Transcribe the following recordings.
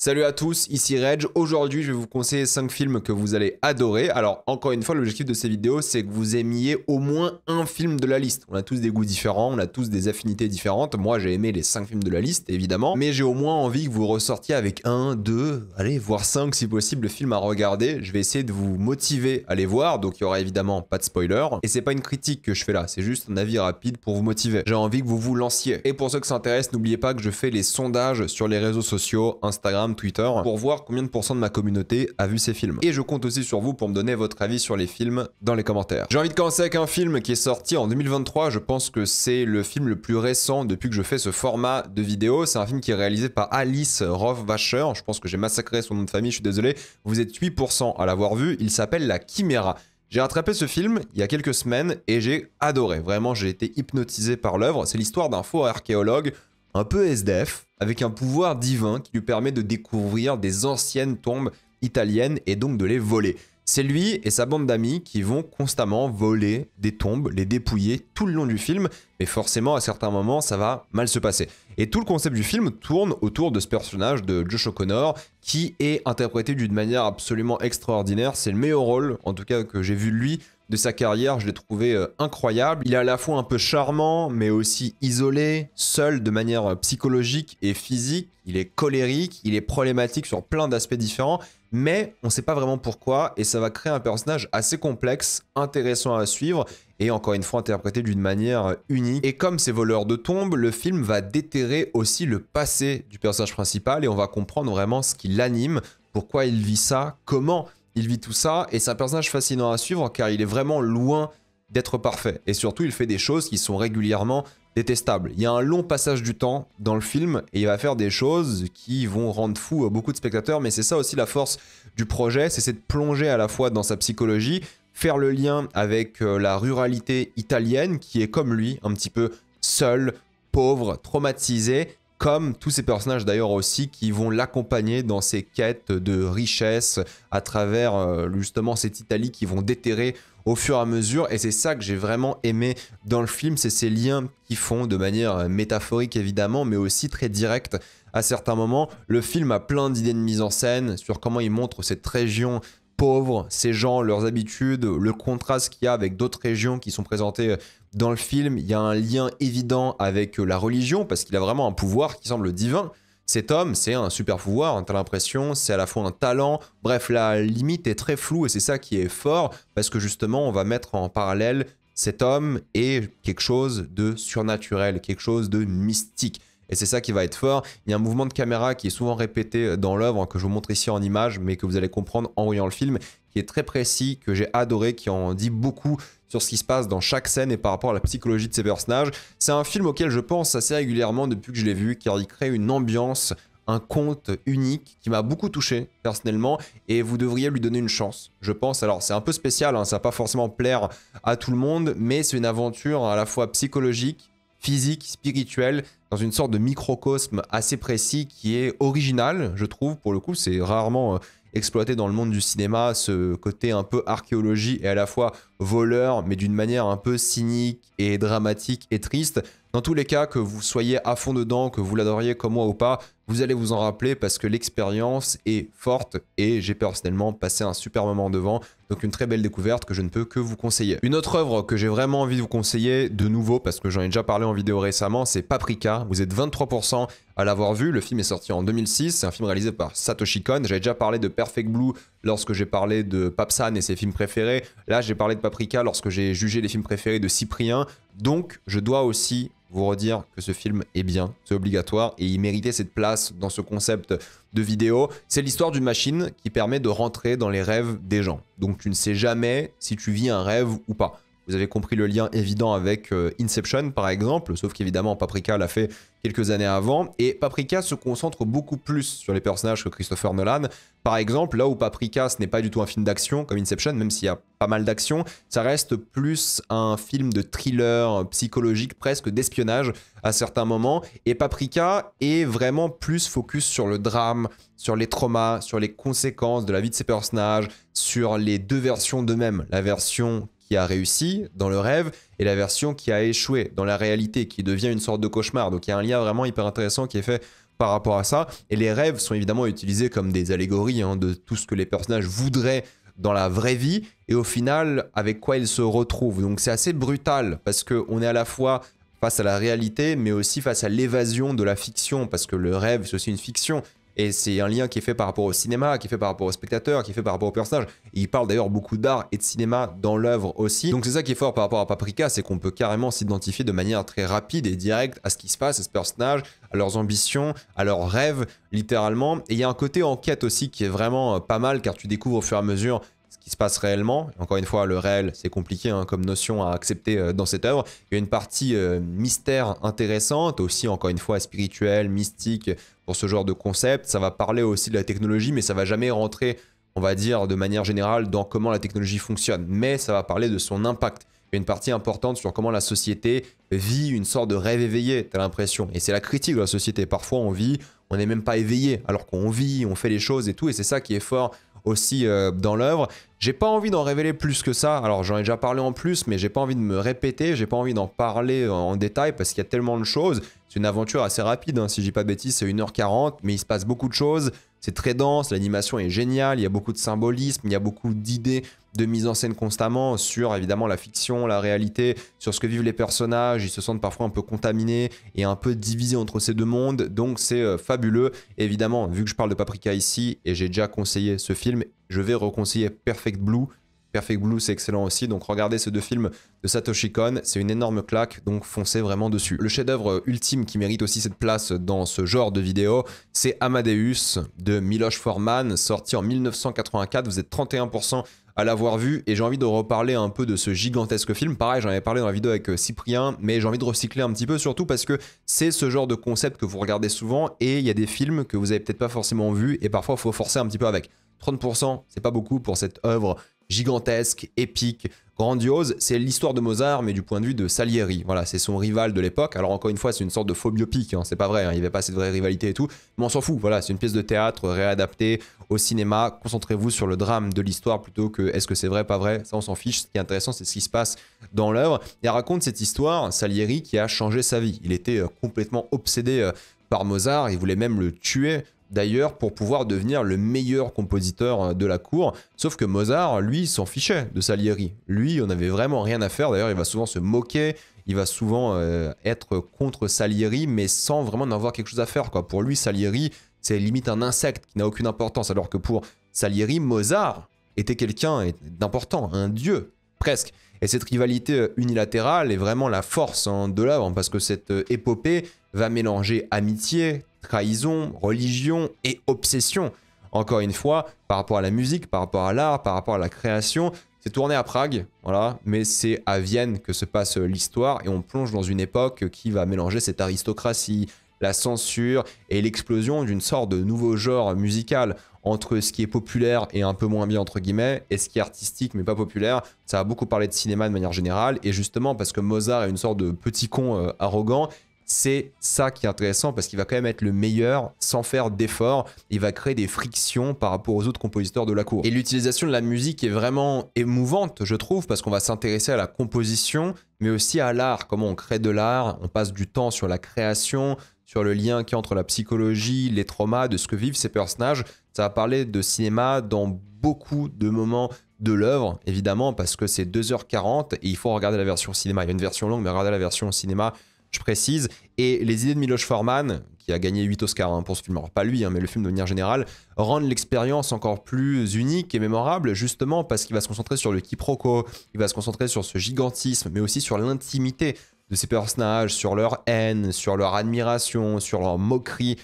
Salut à tous, ici Reg. Aujourd'hui, je vais vous conseiller 5 films que vous allez adorer. Alors, encore une fois, l'objectif de ces vidéos, c'est que vous aimiez au moins un film de la liste. On a tous des goûts différents, on a tous des affinités différentes. Moi, j'ai aimé les 5 films de la liste, évidemment. Mais j'ai au moins envie que vous ressortiez avec 1, 2, allez, voire 5 si possible, films à regarder. Je vais essayer de vous motiver à les voir. Donc, il y aura évidemment pas de spoiler. Et c'est pas une critique que je fais là, c'est juste un avis rapide pour vous motiver. J'ai envie que vous vous lanciez. Et pour ceux qui s'intéressent, n'oubliez pas que je fais les sondages sur les réseaux sociaux, Instagram, Twitter, pour voir combien de pourcents de ma communauté a vu ces films. Et je compte aussi sur vous pour me donner votre avis sur les films dans les commentaires. J'ai envie de commencer avec un film qui est sorti en 2023. Je pense que c'est le film le plus récent depuis que je fais ce format de vidéo. C'est un film qui est réalisé par Alice Rohrwacher. Je pense que j'ai massacré son nom de famille, je suis désolé. Vous êtes 8% à l'avoir vu. Il s'appelle La Chimera. J'ai rattrapé ce film il y a quelques semaines et j'ai adoré. Vraiment, j'ai été hypnotisé par l'œuvre. C'est l'histoire d'un faux archéologue un peu SDF, avec un pouvoir divin qui lui permet de découvrir des anciennes tombes italiennes et donc de les voler. C'est lui et sa bande d'amis qui vont constamment voler des tombes, les dépouiller tout le long du film, mais forcément à certains moments ça va mal se passer. Et tout le concept du film tourne autour de ce personnage de Josh O'Connor qui est interprété d'une manière absolument extraordinaire. C'est le meilleur rôle, en tout cas que j'ai vu de lui, de sa carrière, je l'ai trouvé incroyable. Il est à la fois un peu charmant, mais aussi isolé, seul de manière psychologique et physique. Il est colérique, il est problématique sur plein d'aspects différents, mais on ne sait pas vraiment pourquoi, et ça va créer un personnage assez complexe, intéressant à suivre, et encore une fois interprété d'une manière unique. Et comme c'est voleur de tombes, le film va déterrer aussi le passé du personnage principal, et on va comprendre vraiment ce qui l'anime, pourquoi il vit ça, comment il vit tout ça, et c'est un personnage fascinant à suivre car il est vraiment loin d'être parfait. Et surtout, il fait des choses qui sont régulièrement détestables. Il y a un long passage du temps dans le film et il va faire des choses qui vont rendre fou beaucoup de spectateurs, mais c'est ça aussi la force du projet, c'est de plonger à la fois dans sa psychologie, faire le lien avec la ruralité italienne qui est comme lui, un petit peu seul, pauvre, traumatisé, comme tous ces personnages d'ailleurs aussi qui vont l'accompagner dans ses quêtes de richesse à travers justement cette Italie qui vont déterrer au fur et à mesure. Et c'est ça que j'ai vraiment aimé dans le film, c'est ces liens qu'ils font de manière métaphorique évidemment, mais aussi très directe à certains moments. Le film a plein d'idées de mise en scène sur comment il montre cette région pauvre, ces gens, leurs habitudes, le contraste qu'il y a avec d'autres régions qui sont présentées dans le film. Il y a un lien évident avec la religion parce qu'il a vraiment un pouvoir qui semble divin. Cet homme, c'est un super pouvoir, t'as l'impression, c'est à la fois un talent. Bref, la limite est très floue et c'est ça qui est fort parce que justement, on va mettre en parallèle cet homme et quelque chose de surnaturel, quelque chose de mystique. Et c'est ça qui va être fort. Il y a un mouvement de caméra qui est souvent répété dans l'œuvre, que je vous montre ici en image, mais que vous allez comprendre en voyant le film, qui est très précis, que j'ai adoré, qui en dit beaucoup sur ce qui se passe dans chaque scène et par rapport à la psychologie de ces personnages. C'est un film auquel je pense assez régulièrement depuis que je l'ai vu, car il crée une ambiance, un conte unique qui m'a beaucoup touché personnellement et vous devriez lui donner une chance, je pense. Alors c'est un peu spécial, hein, ça va pas forcément plaire à tout le monde, mais c'est une aventure à la fois psychologique, physique, spirituel, dans une sorte de microcosme assez précis qui est original, je trouve. Pour le coup, c'est rarement exploité dans le monde du cinéma, ce côté un peu archéologie et à la fois voleur, mais d'une manière un peu cynique et dramatique et triste. Dans tous les cas, que vous soyez à fond dedans, que vous l'adoriez comme moi ou pas, vous allez vous en rappeler parce que l'expérience est forte et j'ai personnellement passé un super moment devant. Donc une très belle découverte que je ne peux que vous conseiller. Une autre œuvre que j'ai vraiment envie de vous conseiller de nouveau parce que j'en ai déjà parlé en vidéo récemment, c'est Paprika. Vous êtes 23% à l'avoir vu. Le film est sorti en 2006. C'est un film réalisé par Satoshi Kon. J'avais déjà parlé de Perfect Blue lorsque j'ai parlé de Papsan et ses films préférés. Là, j'ai parlé de Paprika lorsque j'ai jugé les films préférés de Cyprien. Donc, je dois aussi vous redire que ce film est bien, c'est obligatoire et il méritait cette place dans ce concept de vidéo. C'est l'histoire d'une machine qui permet de rentrer dans les rêves des gens. Donc tu ne sais jamais si tu vis un rêve ou pas. Vous avez compris le lien évident avec Inception par exemple, sauf qu'évidemment Paprika l'a fait quelques années avant. Et Paprika se concentre beaucoup plus sur les personnages que Christopher Nolan. Par exemple, là où Paprika, ce n'est pas du tout un film d'action comme Inception, même s'il y a pas mal d'action, ça reste plus un film de thriller psychologique, presque d'espionnage à certains moments. Et Paprika est vraiment plus focus sur le drame, sur les traumas, sur les conséquences de la vie de ces personnages, sur les deux versions d'eux-mêmes. La version qui a réussi dans le rêve et la version qui a échoué dans la réalité, qui devient une sorte de cauchemar. Donc il y a un lien vraiment hyper intéressant qui est fait par rapport à ça. Et les rêves sont évidemment utilisés comme des allégories hein, de tout ce que les personnages voudraient dans la vraie vie et au final avec quoi ils se retrouvent. Donc c'est assez brutal parce qu'on est à la fois face à la réalité mais aussi face à l'évasion de la fiction parce que le rêve c'est aussi une fiction. Et c'est un lien qui est fait par rapport au cinéma, qui est fait par rapport au spectateur, qui est fait par rapport au personnage. Et il parle d'ailleurs beaucoup d'art et de cinéma dans l'œuvre aussi. Donc c'est ça qui est fort par rapport à Paprika, c'est qu'on peut carrément s'identifier de manière très rapide et directe à ce qui se passe, à ce personnage, à leurs ambitions, à leurs rêves, littéralement. Et il y a un côté enquête aussi qui est vraiment pas mal, car tu découvres au fur et à mesure ce qui se passe réellement. Encore une fois, le réel, c'est compliqué hein, comme notion à accepter dans cette œuvre. Il y a une partie mystère intéressante, aussi encore une fois spirituelle, mystique, pour ce genre de concept. Ça va parler aussi de la technologie, mais ça va jamais rentrer, on va dire, de manière générale dans comment la technologie fonctionne. Mais ça va parler de son impact. Il y a une partie importante sur comment la société vit une sorte de rêve éveillé, t'as l'impression. Et c'est la critique de la société. Parfois, on vit, on n'est même pas éveillé, alors qu'on vit, on fait les choses et tout. Et c'est ça qui est fort aussi dans l'œuvre. J'ai pas envie d'en révéler plus que ça. Alors, j'en ai déjà parlé en plus, mais j'ai pas envie de me répéter. J'ai pas envie d'en parler en détail parce qu'il y a tellement de choses. C'est une aventure assez rapide, hein, si je dis pas de bêtises, c'est 1h40, mais il se passe beaucoup de choses. C'est très dense, l'animation est géniale, il y a beaucoup de symbolisme, il y a beaucoup d'idées de mise en scène constamment sur évidemment la fiction, la réalité, sur ce que vivent les personnages. Ils se sentent parfois un peu contaminés et un peu divisés entre ces deux mondes, donc c'est fabuleux. Et évidemment, vu que je parle de Paprika ici et j'ai déjà conseillé ce film, je vais reconseiller Perfect Blue. Perfect Blue, c'est excellent aussi. Donc regardez ces deux films de Satoshi Kon, c'est une énorme claque, donc foncez vraiment dessus. Le chef-d'œuvre ultime qui mérite aussi cette place dans ce genre de vidéo, c'est Amadeus de Milos Forman, sorti en 1984. Vous êtes 31% à l'avoir vu et j'ai envie de reparler un peu de ce gigantesque film. Pareil, j'en avais parlé dans la vidéo avec Cyprien, mais j'ai envie de recycler un petit peu, surtout parce que c'est ce genre de concept que vous regardez souvent et il y a des films que vous avez peut-être pas forcément vus et parfois il faut forcer un petit peu avec. 30%, c'est pas beaucoup pour cette œuvre gigantesque, épique, grandiose. C'est l'histoire de Mozart, mais du point de vue de Salieri. Voilà, c'est son rival de l'époque. Alors encore une fois, c'est une sorte de faux biopic, hein. C'est pas vrai, hein. Il n'y avait pas cette vraie rivalité et tout, mais on s'en fout. Voilà, c'est une pièce de théâtre réadaptée au cinéma. Concentrez-vous sur le drame de l'histoire plutôt que est-ce que c'est vrai, pas vrai. Ça, on s'en fiche. Ce qui est intéressant, c'est ce qui se passe dans l'œuvre. Il raconte cette histoire, Salieri, qui a changé sa vie. Il était complètement obsédé par Mozart. Il voulait même le tuer, d'ailleurs, pour pouvoir devenir le meilleur compositeur de la cour. Sauf que Mozart, lui, s'en fichait de Salieri. Lui, on n'avait vraiment rien à faire. D'ailleurs, il va souvent se moquer, il va souvent être contre Salieri, mais sans vraiment en avoir quelque chose à faire, quoi. Pour lui, Salieri, c'est limite un insecte qui n'a aucune importance. Alors que pour Salieri, Mozart était quelqu'un d'important, un dieu, presque. Et cette rivalité unilatérale est vraiment la force de l'œuvre, parce que cette épopée va mélanger amitié, trahison, religion et obsession. Encore une fois, par rapport à la musique, par rapport à l'art, par rapport à la création, c'est tourné à Prague, voilà, mais c'est à Vienne que se passe l'histoire et on plonge dans une époque qui va mélanger cette aristocratie, la censure et l'explosion d'une sorte de nouveau genre musical entre ce qui est populaire et un peu moins bien entre guillemets et ce qui est artistique mais pas populaire. Ça va beaucoup parler de cinéma de manière générale et justement parce que Mozart est une sorte de petit con arrogant, c'est ça qui est intéressant parce qu'il va quand même être le meilleur sans faire d'efforts. Il va créer des frictions par rapport aux autres compositeurs de la cour. Et l'utilisation de la musique est vraiment émouvante, je trouve, parce qu'on va s'intéresser à la composition, mais aussi à l'art, comment on crée de l'art. On passe du temps sur la création, sur le lien qu'il y a entre la psychologie, les traumas, de ce que vivent ces personnages. Ça va parler de cinéma dans beaucoup de moments de l'œuvre, évidemment, parce que c'est 2h40 et il faut regarder la version cinéma. Il y a une version longue, mais regardez la version cinéma, je précise. Et les idées de Milos Forman, qui a gagné 8 Oscars pour ce film, alors pas lui, mais le film de manière générale, rendent l'expérience encore plus unique et mémorable, justement parce qu'il va se concentrer sur le quiproquo, il va se concentrer sur ce gigantisme, mais aussi sur l'intimité de ces personnages, sur leur haine, sur leur admiration, sur leur moquerie.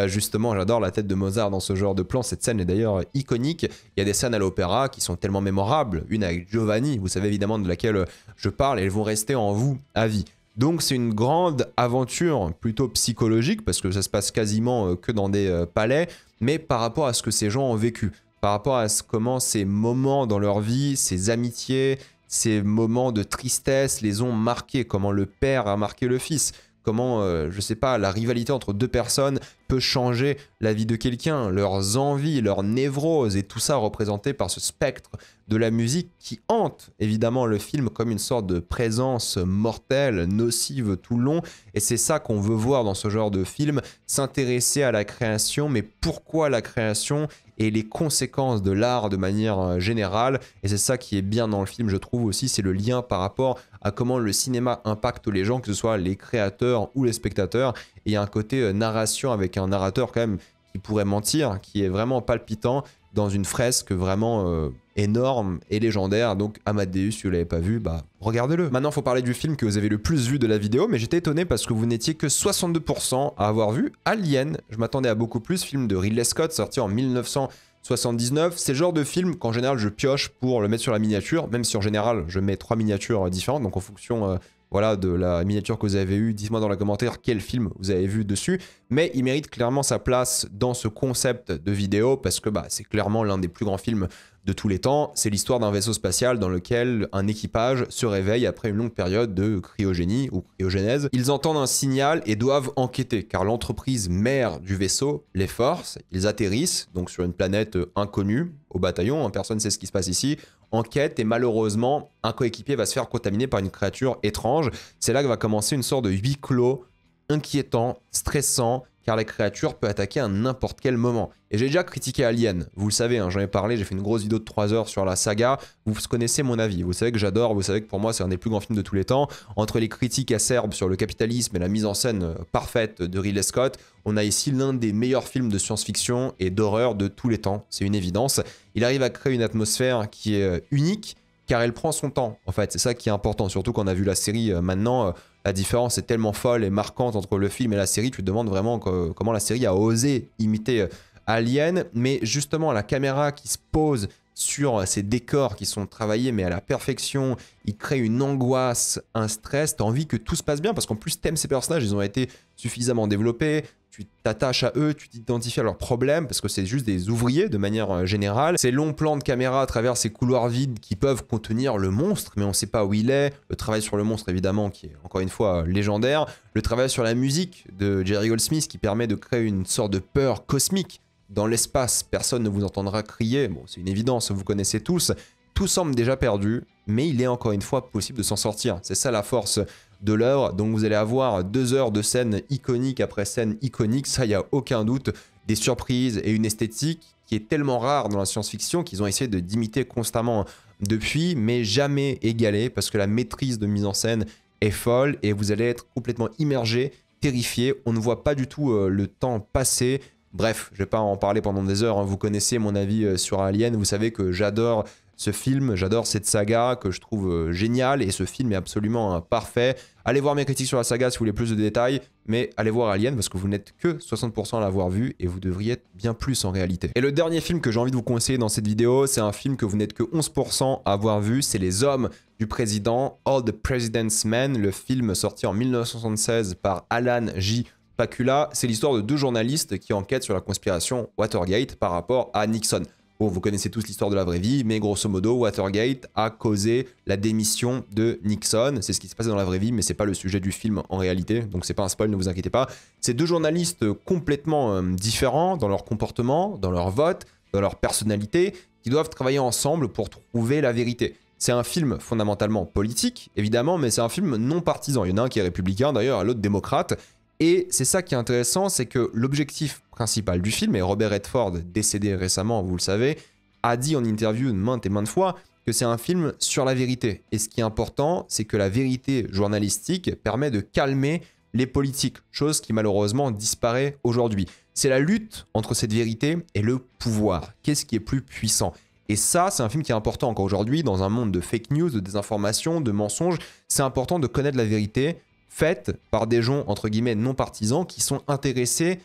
Justement, j'adore la tête de Mozart dans ce genre de plan. Cette scène est d'ailleurs iconique. Il y a des scènes à l'opéra qui sont tellement mémorables. Une avec Giovanni, vous savez évidemment de laquelle je parle, et elles vont rester en vous à vie. Donc c'est une grande aventure plutôt psychologique parce que ça se passe quasiment que dans des palais, mais par rapport à ce que ces gens ont vécu, par rapport à comment ces moments dans leur vie, ces amitiés, ces moments de tristesse les ont marqués, comment le père a marqué le fils, comment, je sais pas, la rivalité entre deux personnes peut changer la vie de quelqu'un, leurs envies, leurs névroses, et tout ça représenté par ce spectre de la musique qui hante évidemment le film comme une sorte de présence mortelle, nocive tout le long. Et c'est ça qu'on veut voir dans ce genre de film, s'intéresser à la création, mais pourquoi la création et les conséquences de l'art de manière générale. Et c'est ça qui est bien dans le film, je trouve aussi, c'est le lien par rapport à comment le cinéma impacte les gens, que ce soit les créateurs ou les spectateurs. Et il y a un côté narration avec un narrateur quand même qui pourrait mentir, qui est vraiment palpitant dans une fresque vraiment énorme et légendaire. Donc Amadeus, si vous l'avez pas vu, bah regardez-le. Maintenant, il faut parler du film que vous avez le plus vu de la vidéo, mais j'étais étonné parce que vous n'étiez que 62% à avoir vu Alien. Je m'attendais à beaucoup plus, film de Ridley Scott sorti en 1979. C'est le genre de film qu'en général je pioche pour le mettre sur la miniature, même si en général je mets 3 miniatures différentes, donc en fonction voilà, de la miniature que vous avez eue, dites-moi dans les commentaires quel film vous avez vu dessus, mais il mérite clairement sa place dans ce concept de vidéo parce que bah, c'est clairement l'un des plus grands films de tous les temps. C'est l'histoire d'un vaisseau spatial dans lequel un équipage se réveille après une longue période de cryogénie ou cryogénèse. Ils entendent un signal et doivent enquêter car l'entreprise mère du vaisseau les force. Ils atterrissent donc sur une planète inconnue au bataillon, personne ne sait ce qui se passe ici. Enquête et malheureusement un coéquipier va se faire contaminer par une créature étrange. C'est là que va commencer une sorte de huis clos inquiétant, stressant, car la créature peut attaquer à n'importe quel moment. Et j'ai déjà critiqué Alien, vous le savez, hein, j'en ai parlé, j'ai fait une grosse vidéo de 3 heures sur la saga, vous connaissez mon avis, vous savez que j'adore, vous savez que pour moi c'est un des plus grands films de tous les temps. Entre les critiques acerbes sur le capitalisme et la mise en scène parfaite de Ridley Scott, on a ici l'un des meilleurs films de science-fiction et d'horreur de tous les temps, c'est une évidence. Il arrive à créer une atmosphère qui est unique, car elle prend son temps, en fait, c'est ça qui est important, surtout quand on a vu la série maintenant, la différence est tellement folle et marquante entre le film et la série, tu te demandes vraiment comment la série a osé imiter Alien, mais justement la caméra qui se pose sur ces décors qui sont travaillés mais à la perfection, il crée une angoisse, un stress, t'as envie que tout se passe bien parce qu'en plus t'aimes ces personnages, ils ont été suffisamment développés, tu t'attaches à eux, tu t'identifies à leurs problèmes parce que c'est juste des ouvriers de manière générale. Ces longs plans de caméra à travers ces couloirs vides qui peuvent contenir le monstre mais on ne sait pas où il est, le travail sur le monstre évidemment qui est encore une fois légendaire, le travail sur la musique de Jerry Goldsmith qui permet de créer une sorte de peur cosmique. Dans l'espace, personne ne vous entendra crier, bon c'est une évidence, vous connaissez tous, tout semble déjà perdu, mais il est encore une fois possible de s'en sortir, c'est ça la force de l'œuvre, donc vous allez avoir 2 heures de scène iconique après scène iconique, ça il n'y a aucun doute, des surprises et une esthétique qui est tellement rare dans la science-fiction qu'ils ont essayé d'imiter constamment depuis, mais jamais égalée, parce que la maîtrise de mise en scène est folle, et vous allez être complètement immergé, terrifié, on ne voit pas du tout le temps passer. Bref, je vais pas en parler pendant des heures, hein. Vous connaissez mon avis sur Alien, vous savez que j'adore ce film, j'adore cette saga que je trouve géniale et ce film est absolument parfait. Allez voir mes critiques sur la saga si vous voulez plus de détails, mais allez voir Alien parce que vous n'êtes que 60% à l'avoir vu et vous devriez être bien plus en réalité. Et le dernier film que j'ai envie de vous conseiller dans cette vidéo, c'est un film que vous n'êtes que 11% à avoir vu, c'est Les Hommes du Président, All the President's Men, le film sorti en 1976 par Alan J. Pakula. C'est l'histoire de 2 journalistes qui enquêtent sur la conspiration Watergate par rapport à Nixon. Bon, vous connaissez tous l'histoire de la vraie vie, mais grosso modo, Watergate a causé la démission de Nixon. C'est ce qui se passait dans la vraie vie, mais c'est pas le sujet du film en réalité, donc c'est pas un spoil, ne vous inquiétez pas. C'est 2 journalistes complètement différents dans leur comportement, dans leur vote, dans leur personnalité, qui doivent travailler ensemble pour trouver la vérité. C'est un film fondamentalement politique, évidemment, mais c'est un film non partisan. Il y en a un qui est républicain d'ailleurs, l'autre démocrate. Et c'est ça qui est intéressant, c'est que l'objectif principal du film, et Robert Redford, décédé récemment, vous le savez, a dit en interview maintes et maintes fois que c'est un film sur la vérité. Et ce qui est important, c'est que la vérité journalistique permet de calmer les politiques, chose qui malheureusement disparaît aujourd'hui. C'est la lutte entre cette vérité et le pouvoir. Qu'est-ce qui est plus puissant ? Et ça, c'est un film qui est important encore aujourd'hui, dans un monde de fake news, de désinformation, de mensonges. C'est important de connaître la vérité, faite par des gens, entre guillemets, non partisans, qui sont intéressés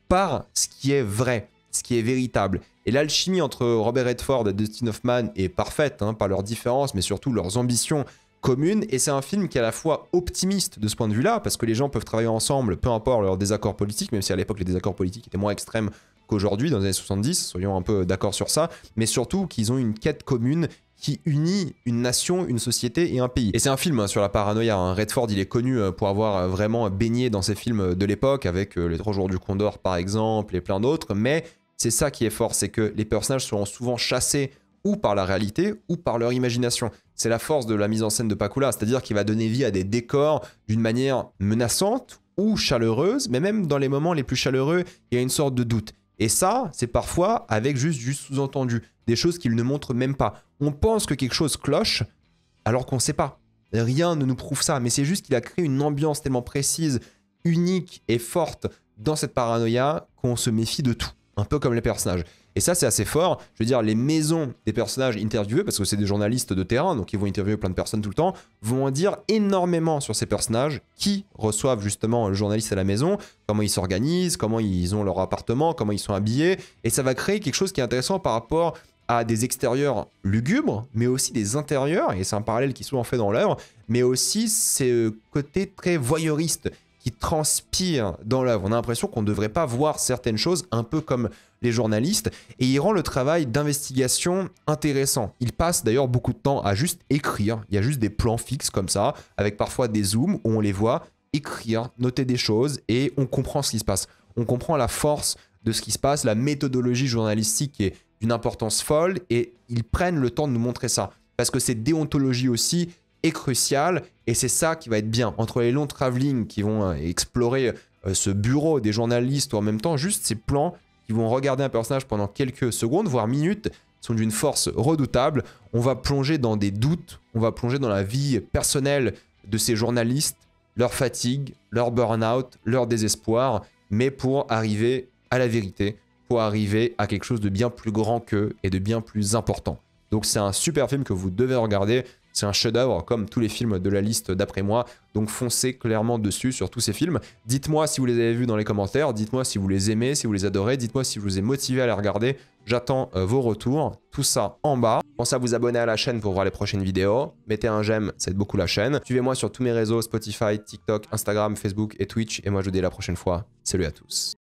par ce qui est vrai, ce qui est véritable. Et l'alchimie entre Robert Redford et Dustin Hoffman est parfaite, hein, par leurs différences, mais surtout leurs ambitions communes. Et c'est un film qui est à la fois optimiste de ce point de vue-là, parce que les gens peuvent travailler ensemble, peu importe leurs désaccords politiques, même si à l'époque les désaccords politiques étaient moins extrêmes qu'aujourd'hui, dans les années 70, soyons un peu d'accord sur ça, mais surtout qu'ils ont une quête commune qui unit une nation, une société et un pays. Et c'est un film sur la paranoïa. Redford, il est connu pour avoir vraiment baigné dans ces films de l'époque, avec Les 3 jours du Condor par exemple, et plein d'autres, mais c'est ça qui est fort, c'est que les personnages seront souvent chassés ou par la réalité ou par leur imagination. C'est la force de la mise en scène de Pakula, c'est-à-dire qu'il va donner vie à des décors d'une manière menaçante ou chaleureuse, mais même dans les moments les plus chaleureux, il y a une sorte de doute. Et ça, c'est parfois avec juste du sous-entendu, des choses qu'il ne montre même pas. On pense que quelque chose cloche, alors qu'on ne sait pas. Rien ne nous prouve ça, mais c'est juste qu'il a créé une ambiance tellement précise, unique et forte dans cette paranoïa qu'on se méfie de tout, un peu comme les personnages. Et ça, c'est assez fort. Je veux dire, les maisons des personnages interviewés, parce que c'est des journalistes de terrain, donc ils vont interviewer plein de personnes tout le temps, vont en dire énormément sur ces personnages qui reçoivent justement le journaliste à la maison, comment ils s'organisent, comment ils ont leur appartement, comment ils sont habillés. Et ça va créer quelque chose qui est intéressant par rapport à des extérieurs lugubres, mais aussi des intérieurs, et c'est un parallèle qui est souvent fait dans l'œuvre, mais aussi ce côté très voyeuriste qui transpire dans l'œuvre. On a l'impression qu'on ne devrait pas voir certaines choses, un peu comme les journalistes, et il rend le travail d'investigation intéressant. Il passe d'ailleurs beaucoup de temps à juste écrire. Il y a juste des plans fixes comme ça, avec parfois des zooms où on les voit écrire, noter des choses, et on comprend ce qui se passe. On comprend la force de ce qui se passe, la méthodologie journalistique est d'une importance folle, et ils prennent le temps de nous montrer ça. Parce que cette déontologie aussi est cruciale, et c'est ça qui va être bien. Entre les longs travelling qui vont explorer ce bureau des journalistes, ou en même temps juste ces plans qui vont regarder un personnage pendant quelques secondes, voire minutes, sont d'une force redoutable. On va plonger dans des doutes, on va plonger dans la vie personnelle de ces journalistes, leur fatigue, leur burn-out, leur désespoir, mais pour arriver à la vérité, pour arriver à quelque chose de bien plus grand qu'eux et de bien plus important. Donc c'est un super film que vous devez regarder. C'est un chef-d'œuvre comme tous les films de la liste d'après moi. Donc foncez clairement dessus sur tous ces films. Dites-moi si vous les avez vus dans les commentaires. Dites-moi si vous les aimez, si vous les adorez. Dites-moi si vous êtes motivé à les regarder. J'attends vos retours. Tout ça en bas. Pensez à vous abonner à la chaîne pour voir les prochaines vidéos. Mettez un j'aime, ça aide beaucoup la chaîne. Suivez-moi sur tous mes réseaux, Spotify, TikTok, Instagram, Facebook et Twitch. Et moi je vous dis à la prochaine fois. Salut à tous.